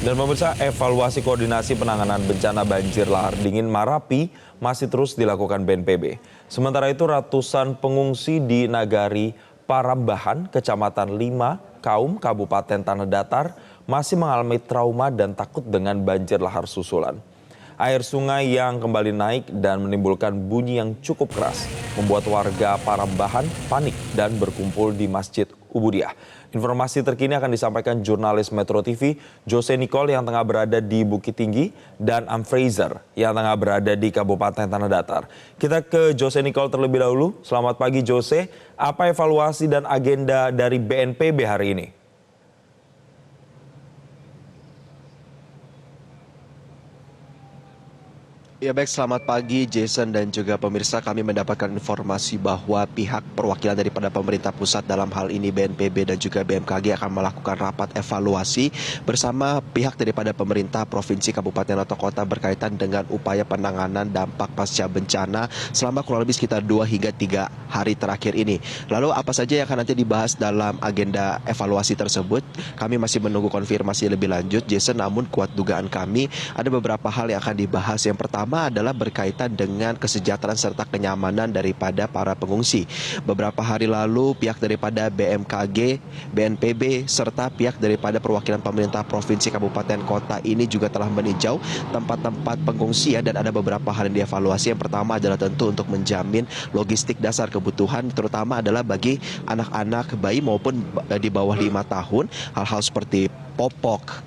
Dan pemirsa, evaluasi koordinasi penanganan bencana banjir lahar dingin Marapi masih terus dilakukan BNPB. Sementara itu ratusan pengungsi di Nagari Parambahan, Kecamatan 5, Kaum, Kabupaten Tanah Datar masih mengalami trauma dan takut dengan banjir lahar susulan. Air sungai yang kembali naik dan menimbulkan bunyi yang cukup keras membuat warga Parambahan panik dan berkumpul di Masjid Ubudiah. Informasi terkini akan disampaikan jurnalis Metro TV Jose Nicole yang tengah berada di Bukit Tinggi dan Am Fraser yang tengah berada di Kabupaten Tanah Datar. Kita ke Jose Nicole terlebih dahulu. Selamat pagi Jose, apa evaluasi dan agenda dari BNPB hari ini? Ya baik, selamat pagi Jason dan juga pemirsa. Kami mendapatkan informasi bahwa pihak perwakilan daripada pemerintah pusat dalam hal ini BNPB dan juga BMKG akan melakukan rapat evaluasi bersama pihak daripada pemerintah provinsi, kabupaten atau kota berkaitan dengan upaya penanganan dampak pasca bencana selama kurang lebih sekitar 2 hingga 3 hari terakhir ini. Lalu apa saja yang akan nanti dibahas dalam agenda evaluasi tersebut? Kami masih menunggu konfirmasi lebih lanjut Jason, namun kuat dugaan kami ada beberapa hal yang akan dibahas. Yang pertama adalah berkaitan dengan kesejahteraan serta kenyamanan daripada para pengungsi. Beberapa hari lalu pihak daripada BMKG, BNPB serta pihak daripada perwakilan pemerintah provinsi, kabupaten, kota ini juga telah meninjau tempat-tempat pengungsian dan ada beberapa hal yang dievaluasi. Yang pertama adalah tentu untuk menjamin logistik dasar kebutuhan, terutama adalah bagi anak-anak bayi maupun di bawah 5 tahun, hal-hal seperti popok,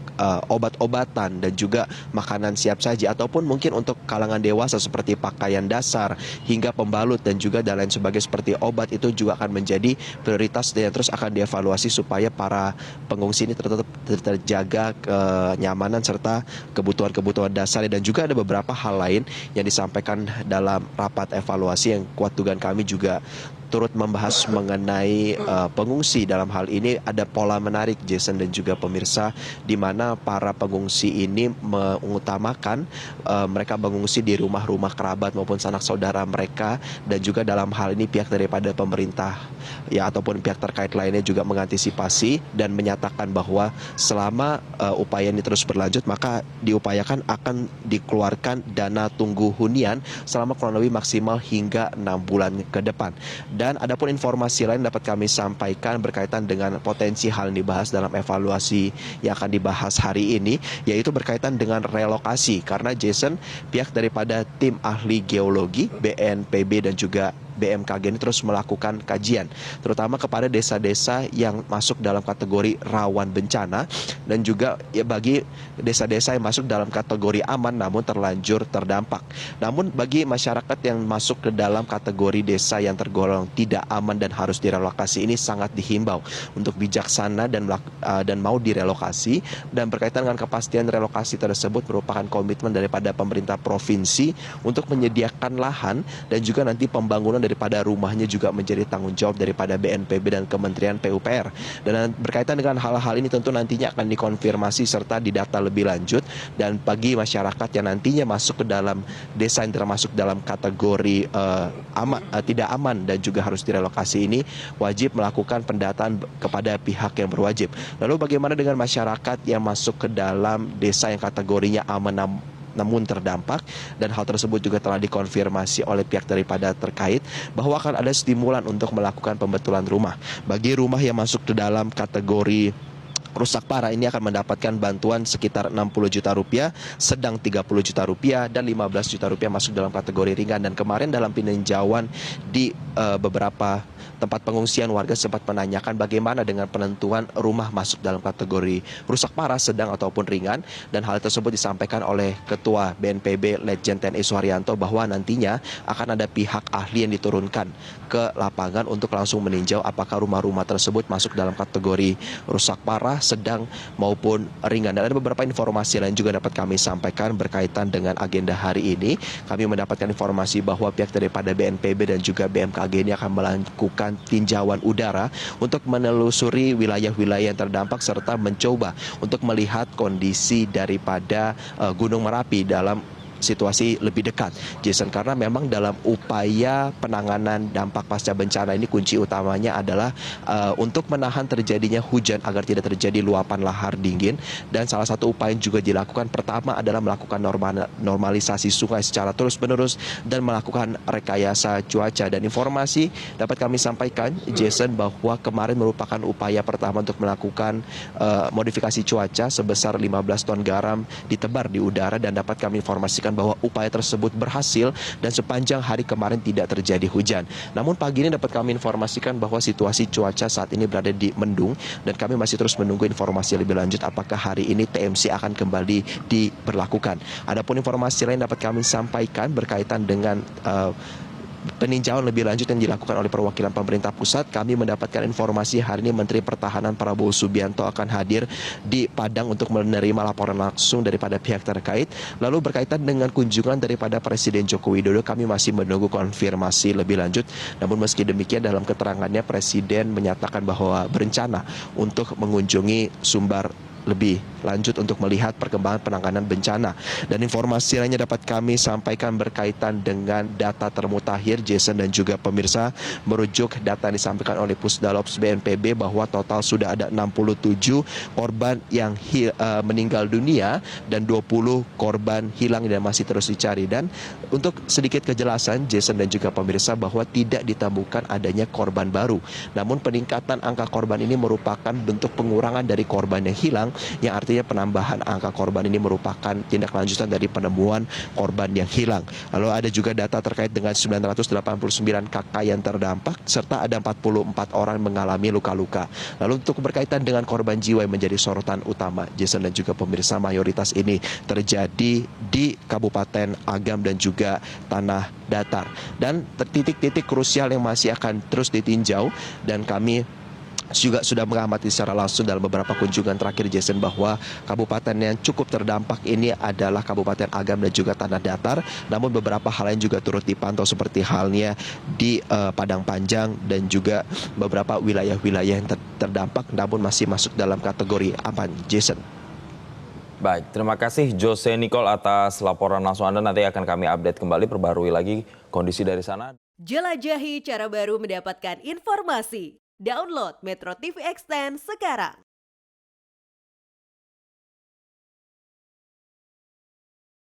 obat-obatan dan juga makanan siap saji, ataupun mungkin untuk kalangan dewasa seperti pakaian dasar hingga pembalut dan juga dan lain sebagainya seperti obat, itu juga akan menjadi prioritas dan terus akan dievaluasi supaya para pengungsi ini tetap terjaga kenyamanan serta kebutuhan-kebutuhan dasar. Dan juga ada beberapa hal lain yang disampaikan dalam rapat evaluasi yang kuat dugaan kami juga turut membahas mengenai pengungsi. Dalam hal ini ada pola menarik Jason dan juga pemirsa, di mana para pengungsi ini mengutamakan mereka mengungsi di rumah-rumah kerabat maupun sanak saudara mereka, dan juga dalam hal ini pihak daripada pemerintah ya ataupun pihak terkait lainnya juga mengantisipasi dan menyatakan bahwa selama upaya ini terus berlanjut maka diupayakan akan dikeluarkan dana tunggu hunian selama kurang lebih maksimal hingga 6 bulan ke depan. Dan adapun informasi lain dapat kami sampaikan berkaitan dengan potensi hal yang dibahas dalam evaluasi yang akan dibahas hari ini, yaitu berkaitan dengan relokasi. Karena Jason, pihak daripada tim ahli geologi, BNPB dan juga BMKG ini terus melakukan kajian, terutama kepada desa-desa yang masuk dalam kategori rawan bencana dan juga ya bagi desa-desa yang masuk dalam kategori aman namun terlanjur terdampak. Namun bagi masyarakat yang masuk ke dalam kategori desa yang tergolong tidak aman dan harus direlokasi, ini sangat dihimbau untuk bijaksana dan mau direlokasi. Dan berkaitan dengan kepastian relokasi tersebut merupakan komitmen daripada pemerintah provinsi untuk menyediakan lahan dan juga nanti pembangunan daripada rumahnya juga menjadi tanggung jawab daripada BNPB dan Kementerian PUPR. Dan berkaitan dengan hal-hal ini tentu nantinya akan dikonfirmasi serta didata lebih lanjut. Dan bagi masyarakat yang nantinya masuk ke dalam desa yang termasuk dalam kategori tidak aman dan juga harus direlokasi, ini wajib melakukan pendataan kepada pihak yang berwajib. Lalu bagaimana dengan masyarakat yang masuk ke dalam desa yang kategorinya aman namun terdampak? Dan hal tersebut juga telah dikonfirmasi oleh pihak daripada terkait bahwa akan ada stimulan untuk melakukan pembetulan rumah. Bagi rumah yang masuk ke dalam kategori rusak parah ini akan mendapatkan bantuan sekitar 60 juta rupiah, sedang 30 juta rupiah, dan 15 juta rupiah masuk dalam kategori ringan. Dan kemarin dalam peninjauan di beberapa tempat pengungsian, warga sempat menanyakan bagaimana dengan penentuan rumah masuk dalam kategori rusak parah, sedang ataupun ringan. Dan hal tersebut disampaikan oleh Ketua BNPB Letjen TNI Suharyanto bahwa nantinya akan ada pihak ahli yang diturunkan ke lapangan untuk langsung meninjau apakah rumah-rumah tersebut masuk dalam kategori rusak parah, sedang maupun ringan. Dan ada beberapa informasi lain juga dapat kami sampaikan berkaitan dengan agenda hari ini. Kami mendapatkan informasi bahwa pihak daripada BNPB dan juga BMKG ini akan melakukan tinjauan udara untuk menelusuri wilayah-wilayah yang terdampak serta mencoba untuk melihat kondisi daripada Gunung Merapi dalam situasi lebih dekat, Jason, karena memang dalam upaya penanganan dampak pasca bencana ini kunci utamanya adalah untuk menahan terjadinya hujan agar tidak terjadi luapan lahar dingin, dan salah satu upaya yang juga dilakukan pertama adalah melakukan normalisasi sungai secara terus-menerus dan melakukan rekayasa cuaca. Dan informasi dapat kami sampaikan, Jason, bahwa kemarin merupakan upaya pertama untuk melakukan modifikasi cuaca sebesar 15 ton garam ditebar di udara, dan dapat kami informasikan bahwa upaya tersebut berhasil dan sepanjang hari kemarin tidak terjadi hujan. Namun pagi ini dapat kami informasikan bahwa situasi cuaca saat ini berada di mendung, dan kami masih terus menunggu informasi lebih lanjut apakah hari ini TMC akan kembali diberlakukan. Adapun informasi lain dapat kami sampaikan berkaitan dengan peninjauan lebih lanjut yang dilakukan oleh perwakilan pemerintah pusat. Kami mendapatkan informasi hari ini Menteri Pertahanan Prabowo Subianto akan hadir di Padang untuk menerima laporan langsung daripada pihak terkait. Lalu berkaitan dengan kunjungan daripada Presiden Joko Widodo, kami masih menunggu konfirmasi lebih lanjut. Namun meski demikian, dalam keterangannya Presiden menyatakan bahwa berencana untuk mengunjungi Sumbar lebih lanjut untuk melihat perkembangan penanganan bencana. Dan informasi lainnya dapat kami sampaikan berkaitan dengan data termutakhir, Jason dan juga pemirsa, merujuk data yang disampaikan oleh Pusdalops BNPB bahwa total sudah ada 67 korban yang meninggal dunia dan 20 korban hilang dan masih terus dicari. Dan untuk sedikit kejelasan, Jason dan juga pemirsa, bahwa tidak ditemukan adanya korban baru. Namun peningkatan angka korban ini merupakan bentuk pengurangan dari korban yang hilang, yang artinya penambahan angka korban ini merupakan tindak lanjutan dari penemuan korban yang hilang. Lalu ada juga data terkait dengan 989 kakak yang terdampak, serta ada 44 orang mengalami luka-luka. Lalu untuk berkaitan dengan korban jiwa yang menjadi sorotan utama, Jason dan juga pemirsa, mayoritas ini terjadi di Kabupaten Agam dan juga Tanah Datar. Dan titik-titik krusial yang masih akan terus ditinjau, dan kami juga sudah mengamati secara langsung dalam beberapa kunjungan terakhir, Jason, bahwa kabupaten yang cukup terdampak ini adalah Kabupaten Agam dan juga Tanah Datar. Namun beberapa hal lain juga turut dipantau seperti halnya di Padang Panjang dan juga beberapa wilayah-wilayah yang terdampak namun masih masuk dalam kategori aman, Jason. Baik, terima kasih Jose Nicole atas laporan langsung Anda. Nanti akan kami update kembali, perbarui lagi kondisi dari sana. Jelajahi cara baru mendapatkan informasi. Download Metro TV Extend sekarang.